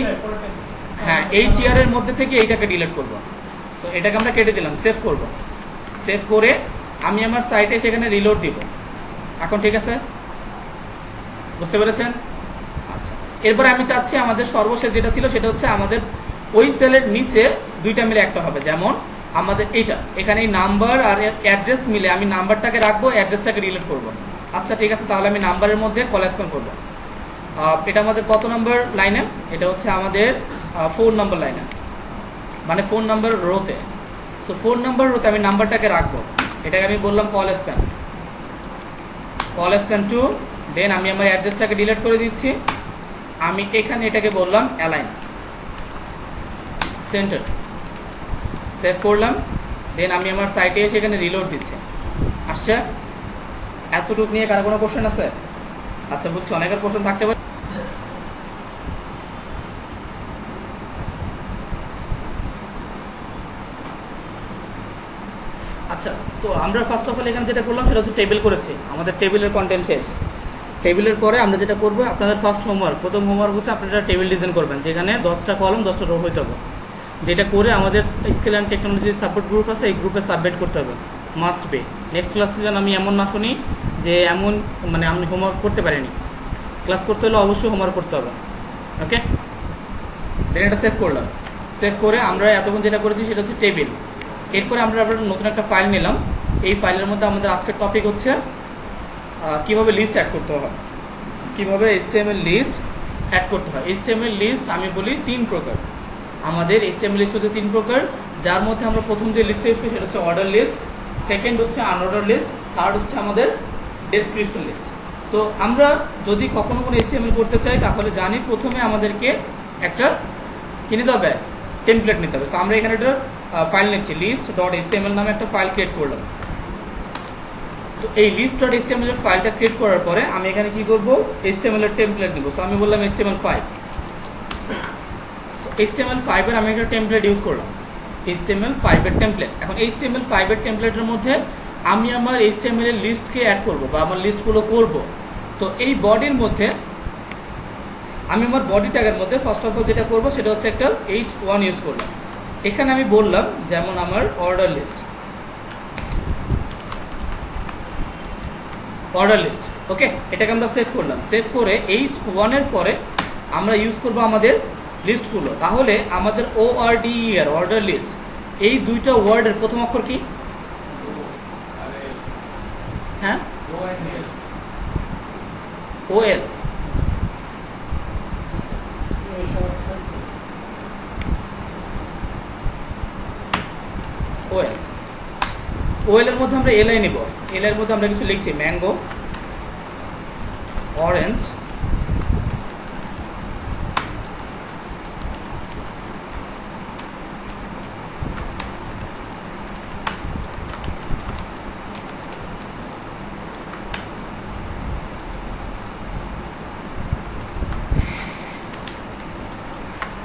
হ্যাঁ, এই চেয়ারের মধ্যে থেকে এইটাকে ডিলিট করব। সো এটাকে আমরা কেটে দিলাম, সেভ করব। সেভ করে আমি আমার সাইটে সেখানে রিলোড দিব। এখন ঠিক আছে, বুঝতে পেরেছেন? আচ্ছা, এরপরে আমি চাচ্ছি আমাদের সর্বশেষ যেটা ছিল সেটা হচ্ছে আমাদের ওই সেলের নিচে দুইটা মিলে একটা হবে। যেমন আমাদের এইটা, এখানে এই নাম্বার আর অ্যাড্রেস মিলে আমি নাম্বারটাকে রাখবো, অ্যাড্রেসটাকে ডিলিট করব। আচ্ছা ঠিক আছে, তাহলে আমি নাম্বারের মধ্যে কলেসপন করব। এটা আমাদের কত নম্বর লাইনে, এটা হচ্ছে আমাদের 4 নম্বর লাইনে, মানে 4 নম্বর রোতে। সো 4 নম্বর রোতে আমি নাম্বারটাকে রাখবো, এটাকে আমি বললাম কলেসপন 2। দেন আমি আমার অ্যাড্রেসটাকে ডিলিট করে দিচ্ছি। আমি এখানে এটাকে বললাম অ্যালাইন সেন্টার, সেভ করলাম। দেন আমি আমার সাইটে এসে এখানে রিলোড দিচ্ছি। আসছে? এতটুকু নিয়ে কারো কোনো কোশ্চেন আছে? আচ্ছা, বুঝছি, অনেকের কোশ্চেন থাকতে পারে। আচ্ছা, তো আমরা ফার্স্ট অফ অল এখানে যেটা করলাম সেটা হচ্ছে টেবিল করেছি। আমাদের টেবিলের কন্টেন্ট শেষ। টেবিলের পরে আমরা যেটা করবো, আপনাদের ফার্স্ট হোমওয়ার্ক, প্রথম হোমওয়ার্ক হচ্ছে আপনারা টেবিল ডিজাইন করবেন, যেখানে 10টা কলম 10টা রো হইতে হবে। যেটা করে আমাদের skill and technology support group আছে, এই গ্রুপে সাবমিট করতে হবে, মাস্ট বি। নেক্সট ক্লাসে যেন আমি এমন না শুনি যে এমন মানে আমি হোমওয়ার্ক করতে পারিনি। ক্লাস করতে হলে অবশ্যই হোমওয়ার্ক করতে হবে। ওকে, দেন এটা সেভ করলাম। সেভ করে আমরা এতক্ষণ যেটা করেছি সেটা হচ্ছে টেবিল। এরপরে আমরা আবার নতুন একটা ফাইল নিলাম। এই ফাইলের মধ্যে আমাদের আজকের টপিক হচ্ছে কিভাবে লিস্ট অ্যাড করতে হয়, কিভাবে HTML লিস্ট অ্যাড করতে হয়। HTML লিস্ট আমি বলি 3 প্রকার। আমাদের HTML লিস্ট হচ্ছে 3 প্রকার, যার মধ্যে আমরা প্রথম যে লিস্টটা ইউজ করি সেটা হচ্ছে অর্ডার লিস্ট, সেকেন্ড হচ্ছে আনঅর্ডার লিস্ট, থার্ড হচ্ছে আমাদের ডেসক্রিপশন লিস্ট। তো আমরা যদি কখনো কোনো HTML করতে চাই তাহলে জানি প্রথমে আমাদেরকে একটা কি নিতে হবে, টেমপ্লেট নিতে হবে। সো আমরা এখানে একটা ফাইল নিচ্ছি, list.html নামে একটা ফাইল ক্রিয়েট করলাম। তো এই list.html এর ফাইলটা ক্রিয়েট করার পরে আমি এখানে কি করব, HTML এর টেমপ্লেট নিব। সো আমি বললাম HTML5। সো HTML5 এর আমি একটা টেমপ্লেট ইউজ করলাম, HTML5 এর টেমপ্লেট। এখন HTML5 এর টেমপ্লেটের মধ্যে আমি আমার HTML এর লিস্টকে অ্যাড করব বা আমার লিস্টগুলো করব। তো এই বডির মধ্যে আমি আমার বডি ট্যাগের মধ্যে ফার্স্ট অফ অল যেটা করব সেটা হচ্ছে একটা h1 ইউজ করলাম। এখানে আমি বললাম যেমন আমার অর্ডার লিস্ট, ওকে, এটাকে আমরা সেভ করলাম। সেভ করে h1 এর পরে আমরা ইউজ করব আমাদের লিস্টগুলো। তাহলে আমাদের ORDER অর্ডার লিস্ট, এই দুইটা ওয়ার্ডের প্রথম অক্ষর কি? হ্যাঁ, OL। OL এর মধ্যে আমরা LI নিব। LI এর মধ্যে আমরা কিছু লিখছি, ম্যাঙ্গো, অরেঞ্জ,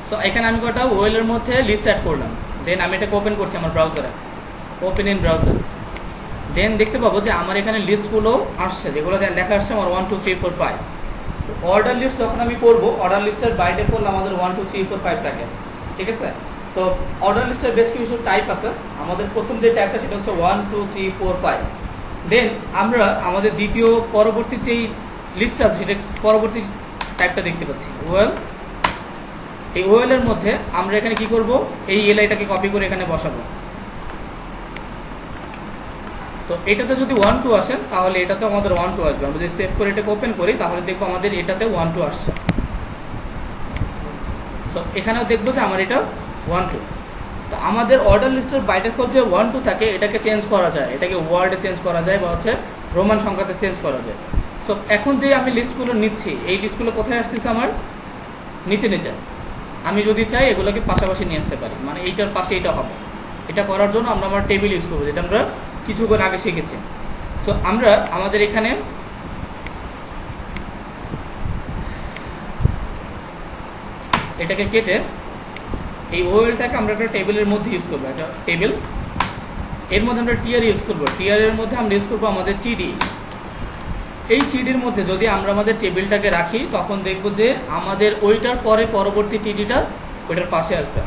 সো এখানে আমি কটা OL এর মধ্যে লিস্ট অ্যাড করলাম। দেন আমি এটাকে ওপেন করছি আমার ব্রাউজারে, ওপেন ইন ব্রাউজার। দেন দেখতে পাবো যে আমার এখানে লিস্টগুলো আসছে, যেগুলো লেখা আসছে আমার 1 2 3 4 5। তো অর্ডার লিস্ট যখন আমি করব, অর্ডার লিস্টের বাই ডিফল্ট আমাদের 1 2 3 4 5 থাকে, ঠিক আছে। তো অর্ডার লিস্টের বেশ কিছু টাইপ আছে। আমাদের প্রথম যে টাইপটা সেটা হচ্ছে 1 2 3 4 5। দেন আমরা আমাদের দ্বিতীয় পরবর্তী যেই লিস্ট আছে সেটা পরবর্তী টাইপটা দেখতে পাচ্ছি, ওয়েল। এই OL এর মধ্যে আমরা এখানে কি করব, এই LIটাকে কপি করে এখানে বসাবো। তো এটাতে যদি 1 2 আসে তাহলে এটাতে আমাদের 1 2 আসবে। আমরা যদি সেভ করে এটাকে ওপেন করি তাহলে দেখবো আমাদের এটাতে 1 2 আসছে। সো এখানেও দেখবো যে আমার এটা 1 2। তো আমাদের অর্ডার লিস্টের বাই ডিফল্ট যে 1 2 থাকে এটাকে চেঞ্জ করা যায়, এটাকে ওয়ার্ডে চেঞ্জ করা যায় বা হচ্ছে রোমান সংখ্যাতে চেঞ্জ করা যায়। সো এখন যে আমি লিস্টগুলো নিচ্ছি, এই লিস্টগুলো কোথায় আসতেছে, আমার নিচে নিচে। আমি যদি চাই এগুলোকে পাশাপাশি নিয়ে আসতে পারি, মানে এইটার পাশে এটা হবে। এটা করার জন্য আমরা আমার টেবিল ইউজ করবো, যেটা আমরা কিছুক্ষণ আগে শিখেছি। সো আমরা আমাদের এখানে এটাকে কেটে এই OLটাকে আমরা একটা টেবিলের মধ্যে ইউজ করবো, একটা টেবিল। এর মধ্যে আমরা টিআর ইউজ করবো, টিআর এর মধ্যে আমরা ইউজ করবো আমাদের TD। এই TDর মধ্যে যদি আমরা আমাদের টেবিলটাকে রাখি তখন দেখব যে আমাদের ওইটার পরে পরবর্তী TDটা ওইটার পাশে আসবে।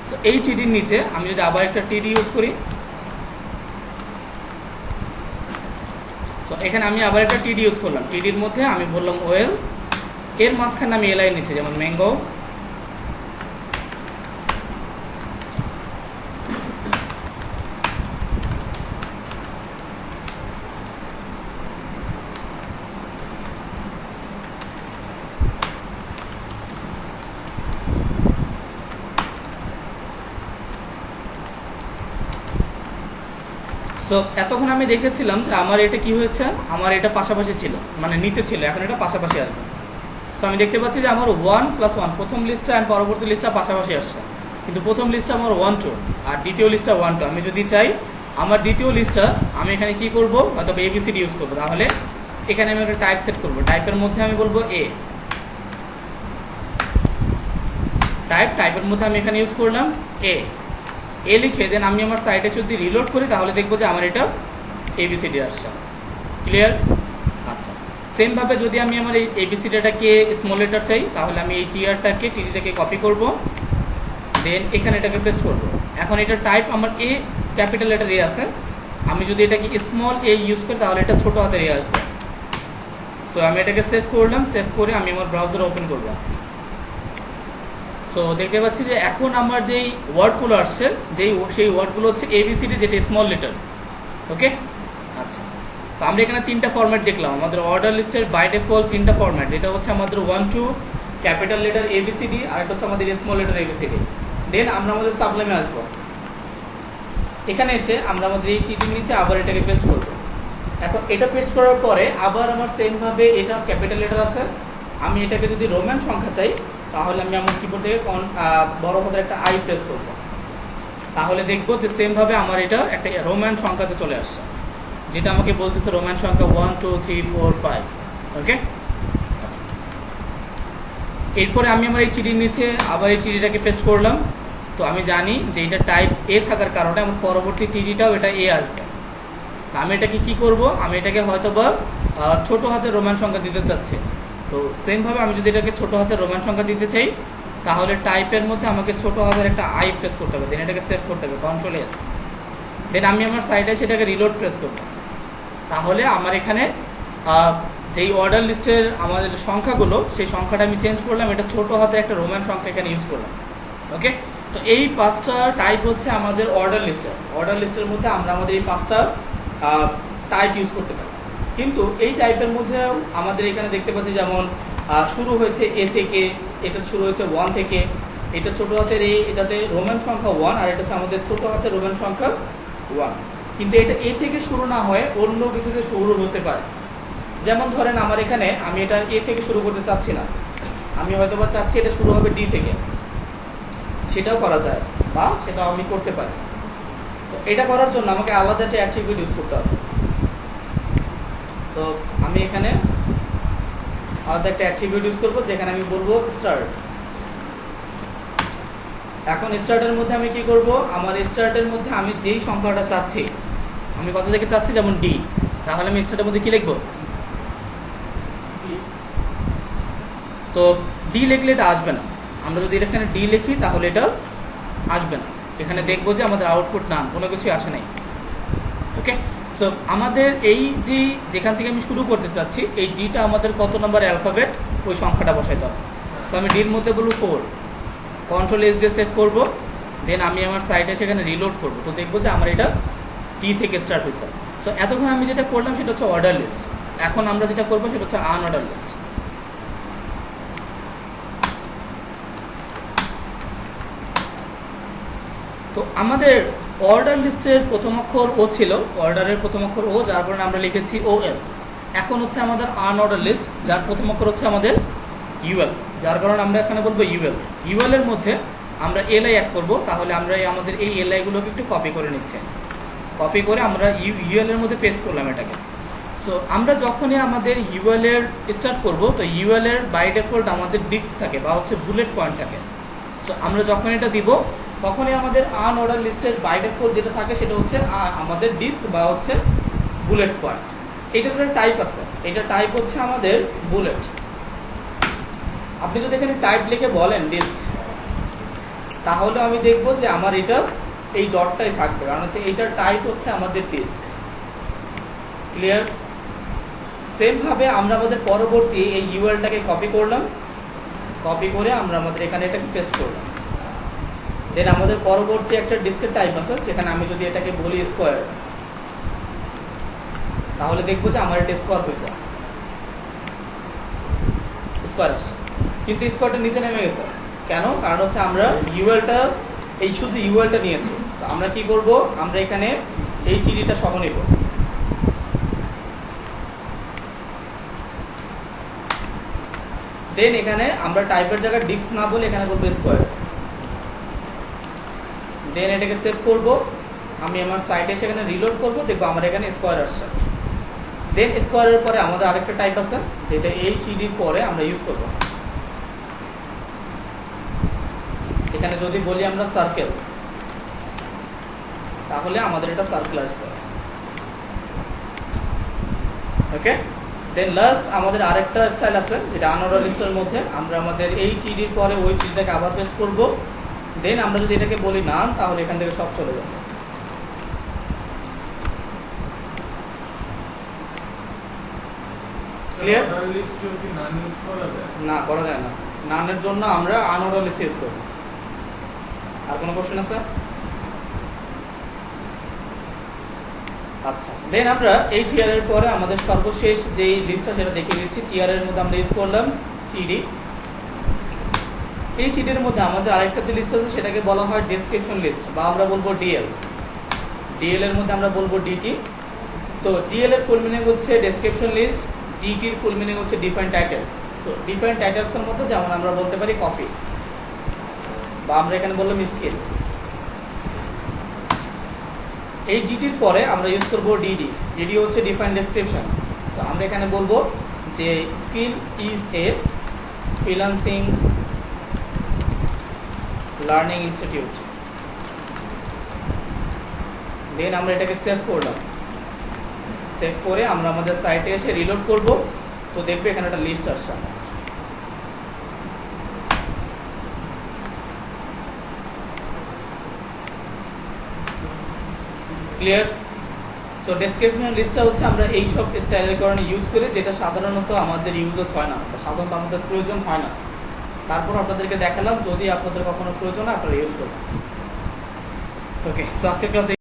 সো এই TDর নিচে আমি যদি আবার একটা TD ইউজ করি, সো এখানে আমি আবার একটা TD ইউজ করলাম। TDর মধ্যে আমি বললাম OL, এর মাঝখানে আমি LI নিচ্ছি, যেমন ম্যাঙ্গো, তো এতক্ষণ আমি দেখেছিলাম যে আমার এটা কি হয়েছে, আমার এটা পাশাপাশি ছিল, মানে নিচে ছিল, এখন এটা পাশাপাশি আসবে। সো আমি দেখতে পাচ্ছি যে আমার 1 + 1 প্রথম লিস্টটা আর পরবর্তী লিস্টটা পাশাপাশি আসছে, কিন্তু প্রথম লিস্টটা আমার 1 2 আর দ্বিতীয় লিস্টটা 1 2। আমি যদি চাই আমার দ্বিতীয় লিস্টটা আমি এখানে কি করব, অথবা ABCD ইউজ করবো, তাহলে এখানে আমি একটা টাইপ সেট করবো। টাইপের মধ্যে আমি বলবো A, টাইপের মধ্যে আমি এখানে ইউজ করলাম এ লিখে। দেন আমি আমার সাইটে যদি রিলোড করি তাহলে দেখবো যে আমার এটা ABCD আসছে। ক্লিয়ার? আচ্ছা, সেম ভাবে যদি আমি আমার এই ABCDটাকে স্মল লেটার চাই তাহলে আমি এই TRটাকে TDটাকে কপি করব, দেন এখানে এটাকে পেস্ট করব। এখন এটা টাইপ আমার A, ক্যাপিটাল লেটার A আছে। আমি যদি এটাকে স্মল a ইউজ করি তাহলে এটা ছোট হাতের A আসবে। সো আমি এটাকে সেভ করলাম, সেভ করে আমি আমার ব্রাউজার ওপেন করব। সো দেখতে পাচ্ছি যে এখন আমার যেই ওয়ার্ডগুলো আসছে সেই ওয়ার্ডগুলো হচ্ছে ABCD, যেটা স্মল লেটার। ওকে, আচ্ছা। তো আমরা এখানে তিনটা ফরম্যাট দেখলাম, আমাদের অর্ডার লিস্টের বাই ডিফল্ট তিনটা ফরম্যাট, যেটা হচ্ছে আমাদের 1 2 ক্যাপিটাল লেটার ABCD, আর একটা হচ্ছে আমাদের স্মল লেটার ABCD। দেন আমরা আমাদের সাবলামে আসবো। এখানে এসে আমরা আমাদের এই চিঠির নিচে আবার এটাকে পেস্ট করব। এখন এটা পেস্ট করার পরে আবার আমার সেম ভাবে এটা ক্যাপিটাল লেটার আছে, আমি এটাকে যদি রোমান সংখ্যা চাই তাহলে আমি আমার কিবোর্ড থেকে বড় হাতের একটা আই প্রেস করব। তাহলে দেখবো যে সেম ভাবে আমার এটা একটা রোমান সংখ্যাতে চলে আসছে, যেটা আমাকে বলতেছে রোমান সংখ্যা 1 2 3 4 5। ওকে, আচ্ছা। এরপরে আমি আমার এই চিঠির নিচে আবার এই চিঠিটাকে পেস্ট করলাম। তো আমি জানি যে এটা টাইপ A থাকার কারণে আমার পরবর্তী টিডিটাও এটা A আসবে। তো আমি এটাকে কি করব, আমি এটাকে হয়তো বা ছোট হাতের রোমান সংখ্যা দিতে চাচ্ছি। তো সেম ভাবে আমি যদি এটাকে ছোট হাতের রোমান সংখ্যা দিতে চাই তাহলে টাইপের মধ্যে আমাকে ছোট হাতের একটা আই প্রেস করতে হবে, দেন এটাকে সেভ করতে হবে কন্ট্রোল S। দেন আমি আমার সাইডে সেটাকে রিলোড প্রেস করব। তাহলে আমার এখানে যেই অর্ডার লিস্টের আমাদের সংখ্যাগুলো, সেই সংখ্যাটা আমি চেঞ্জ করলাম, এটা ছোট হাতের একটা রোমান সংখ্যা এখানে ইউজ করলাম। ওকে, তো এই 5টা টাইপ হচ্ছে আমাদের অর্ডার লিস্টের মধ্যে আমরা আমাদের এই 5টা টাইপ ইউজ করতে পারি। কিন্তু এই টাইপের মধ্যে আমাদের এখানে দেখতে পাচ্ছি যেমন শুরু হয়েছে A থেকে, এটা শুরু হয়েছে 1 থেকে, এটা ছোট হাতের A, এটাতে রোমান সংখ্যা 1, আর এটা হচ্ছে আমাদের ছোট হাতের রোমান সংখ্যা 1। কিন্তু এটা A থেকে শুরু না হয়ে অন্য কিছুতে শুরু হতে পারে। যেমন ধরেন আমার এখানে আমি এটা A থেকে শুরু করতে চাচ্ছি না, আমি হয়তো বা চাচ্ছি এটা শুরু হবে D থেকে, সেটাও করা যায় বা সেটাও আমি করতে পারি। তো এটা করার জন্য আমাকে আলাদা একটা অ্যাট্রিবিউট ইউজ করতে হবে। সো আমি এখানে আলাদা একটা অ্যাট্রিবিউট ইউজ করবো, যেখানে আমি বলবো স্টার্ট। এখন স্টার্টের মধ্যে আমি কি করব, আমার স্টার্টের মধ্যে আমি যেই সংখ্যাটা চাচ্ছি, আমি কত থেকে চাচ্ছি, যেমন D, তাহলে আমি স্টার্টের মধ্যে কি লিখবো, তো D লিখলে এটা আসবে না। আমরা যদি এখানে D লিখি তাহলে এটা আসবে না, এখানে দেখবো যে আমাদের আউটপুট নাম কোনো কিছুই আসে নাই। ওকে, সো আমাদের এই যেখান থেকে আমি শুরু করতে চাচ্ছি, এই ডিটা আমাদের কত নম্বর অ্যালফাবেট, ওই সংখ্যাটা বসাইতে হবে। সো আমি ডির মধ্যে বলবো 4, কন্ট্রোল S দিয়ে সেভ করবো। দেন আমি আমার সাইডে সেখানে রিলোড করবো, তো দেখবো যে আমার এটা D থেকে স্টার্ট হয়েছে। সো এতক্ষণ আমি যেটা করলাম সেটা হচ্ছে অর্ডার লিস্ট। এখন আমরা যেটা করবো সেটা হচ্ছে আনঅর্ডার লিস্ট। তো আমাদের অর্ডার লিস্টের প্রথম অক্ষর ও ছিল, অর্ডারের প্রথম অক্ষর ও, যার কারণে আমরা লিখেছি OL। এখন হচ্ছে আমাদের আনঅর্ডার লিস্ট, যার প্রথম অক্ষর হচ্ছে আমাদের UL, যার কারণে আমরা এখানে বলবো UL এর মধ্যে আমরা LI অ্যাড করব। তাহলে আমরা আমাদের এই LI গুলোকে একটু কপি করে নিচ্ছি, কপি করে আমরা UL এর মধ্যে পেস্ট করলাম এটাকে। সো আমরা যখনই আমাদের UL এর স্টার্ট করব, তো UL এর বাই ডিফল্ট আমাদের ডিস্ক থাকে বা হচ্ছে বুলেট পয়েন্ট থাকে। সো আমরা যখন এটা দিব তখনই আমাদের আনঅর্ডার লিস্টের বাই ডিফল্ট যেটা থাকে সেটা হচ্ছে আমাদের ডিস্ক বা হচ্ছে বুলেট পয়েন্ট। এটার একটা টাইপ আছে, এটা টাইপ হচ্ছে আমাদের বুলেট। আপনি যদি এখানে টাইপ লিখে বলেন ডিস্ক, তাহলে আমি দেখব যে আমার এটা এই ডটটাই থাকবে, কারণ হচ্ছে এইটার টাইপ হচ্ছে আমাদের ডিস্ক। ক্লিয়ার? সেম ভাবে আমরা আমাদের পরবর্তী এই UL-টাকে কপি করলাম, কপি করে আমরা আমাদের এখানে এটাকে পেস্ট করলাম। দেন আমাদের পরবর্তী একটা ডিস্কের টাইপ আছে, যেখানে আমি যদি এটাকে বলি স্কোয়ার, তাহলে দেখবো যে আমার এটা স্কোয়ার হয়েছে, স্কোয়ার আসছে। কিন্তু স্কোয়ারটা নিচে নেমে গেছে কেন? কারণ হচ্ছে আমরা UL-টা এই শুধু UL-টা নিয়েছি। তো আমরা কি করব, আমরা এখানে এই টিডিটা সহ নেব। দেন এখানে আমরা টাইপের জায়গায় ডিস্ক না বলে এখানে বলবো স্কোয়ার। দেন এটাকে সেভ করব, আমি আমার সাইটে সেখানে রিলোড করব, দেখবো আমার এখানে স্কোয়ার আসছে। দেন স্কোয়ারের পরে আমাদের আরেকটা টাইপ আছে, যেটা এই চিডির পরে আমরা ইউজ করব। এখানে যদি বলি আমরা সার্কেল, তাহলে আমাদের এটা সার্কেল আসবে। ওকে, দেন লাস্ট আমাদের আরেকটা স্টাইল আছে, যেটা আনঅর্ডার লিস্টের মধ্যে আমরা আমাদের এই চিডির পরে ওই চিডিটাকে আবার পেস্ট করব। দেন আমরা যদি এটাকে বলি নাম, তাহলে এখান থেকে সব চলে যাবে। ক্লিয়ার? অর্ডার লিস্ট কি নাম ইউজ করা যায়? না, করা যায় না। নানের জন্য আমরা আনঅর্ডার লিস্ট ইউজ করব। আর কোনো কোশ্চেন আছে? আচ্ছা, দেন আমরা এই টিআর এর পরে আমাদের সর্বশেষ যেই লিস্টটা সেটা দেখিয়ে দিচ্ছি। টিআর এর মধ্যে আমরা ইউজ করলাম টিডি। এই টিডি এর মধ্যে আমাদের আরেকটা যে লিস্ট আছে সেটাকে বলা হয় ডেসক্রিপশন লিস্ট, বা আমরা বলবো ডিএল। ডিএল এর মধ্যে আমরা বলবো ডিটি। তো ডিএল এর ফুল মিনিং হচ্ছে ডেসক্রিপশন লিস্ট, ডিটির ফুল মিনিং হচ্ছে define titles. So define titles এর মধ্যে যেমন আমরা বলতে পারি কফি, বা আমরা এখানে বললাম স্কিল। এই ডিটির পরে আমরা ইউজ করব ডিডি। ডিডি হচ্ছে ডিফাইন ডেসক্রিপশন। সো আমরা এখানে বলবো যে skill is a freelancing learning institute. Then আমরা এটাকে সেভ করলাম। সেভ করে আমরা আমাদের সাইটে এসে রিলোড করব। তো দেখবে এখানে একটা লিস্ট আসছে। ক্লিয়ার? সো ডেসক্রিপশন লিস্টটা হচ্ছে আমরা এই সব স্টাইলের কারণে ইউজ করি, যেটা সাধারণত আমাদের ইউজেস হয় না, সাধারণত আমাদের প্রয়োজন হয় না। তারপর আপনাদেরকে দেখালাম, যদি আপনাদের কখনো প্রয়োজন হয় আপনারা ইউজ করবেন। ওকে, সো আজকের ক্লাস